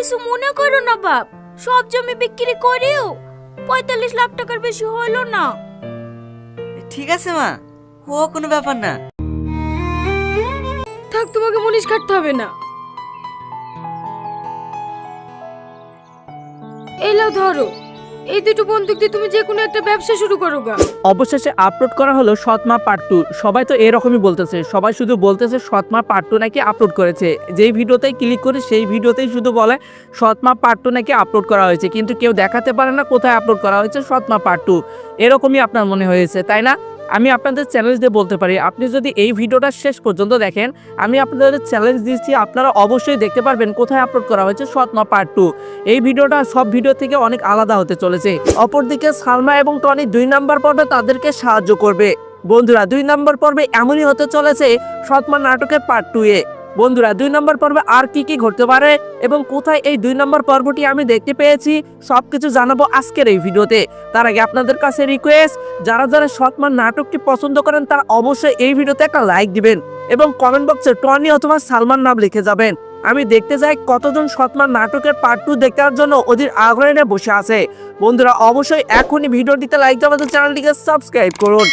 কিছু মনে করো না বাপ, সব জমি বিক্রি করেও 45 লাখ টাকার বেশি হলো না। ঠিক আছে মা, ও কোনো ব্যাপার না। থাক, তোমাকে মুনিশ কাটতে হবে না। এই লাও ধরো, এই দুটো বন্দুক দিয়ে তুমি যে কোনো একটা ব্যবসা শুরু করো গা। অবশেষে আপলোড করা হলো সৎমা পার্ট 2। সবাই তো এরকমই বলতেছে, সবাই শুধু বলতেছে সৎমা পার্ট 2 নাকি আপলোড করেছে। যেই ভিডিওতেই ক্লিক করি সেই ভিডিওতেই শুধু বলে সৎমা পার্ট 2 নাকি আপলোড করা হয়েছে, কিন্তু কেউ দেখাতে পারে না কোথায় আপলোড করা হয়েছে সৎমা পার্ট 2। এরকমই আপনার মনে হয়েছে তাই না? আমি আপনাদের চ্যালেঞ্জ দিয়ে বলতে পারি, আপনি যদি এই ভিডিওটা শেষ পর্যন্ত দেখেন, আমি আপনাদের চ্যালেঞ্জ দিচ্ছি, আপনারা অবশ্যই দেখতে পারবেন কোথায় আপলোড করা হয়েছে সৎমা পার্ট 2। এই ভিডিওটা সব ভিডিও থেকে অনেক আলাদা হতে চলেছে। অপরদিকে সালমা এবং টনি 2 নাম্বার পর্বে তাদেরকে সাহায্য করবে। বন্ধুরা 2 নাম্বার পর্বে এমনই হতে চলেছে সৎমা নাটকের পার্ট 2 এ। বন্ধুরা 2 নাম্বার পর্বে আর কি কি ঘটতে পারে এবং কোথায় এই 2 নাম্বার পর্বটি আমি দেখতে পেয়েছি সবকিছু জানাবো আজকের এই ভিডিওতে। তার আগে আপনাদের কাছে রিকোয়েস্ট, যারা যারা সৎমা নাটকটি পছন্দ করেন তারা অবশ্যই এই ভিডিওতে একটা লাইক দিবেন এবং কমেন্ট বক্সে টনি অথবা সালমান নাম লিখে যাবেন। আমি দেখতে চাই কতজন সৎমা নাটকের পার্ট 2 দেখার জন্য অধীর আগ্রহে বসে আছে। বন্ধুরা অবশ্যই এখনই ভিডিওটিতে লাইক দিয়ে আমাদের চ্যানেলটিকে সাবস্ক্রাইব করুন।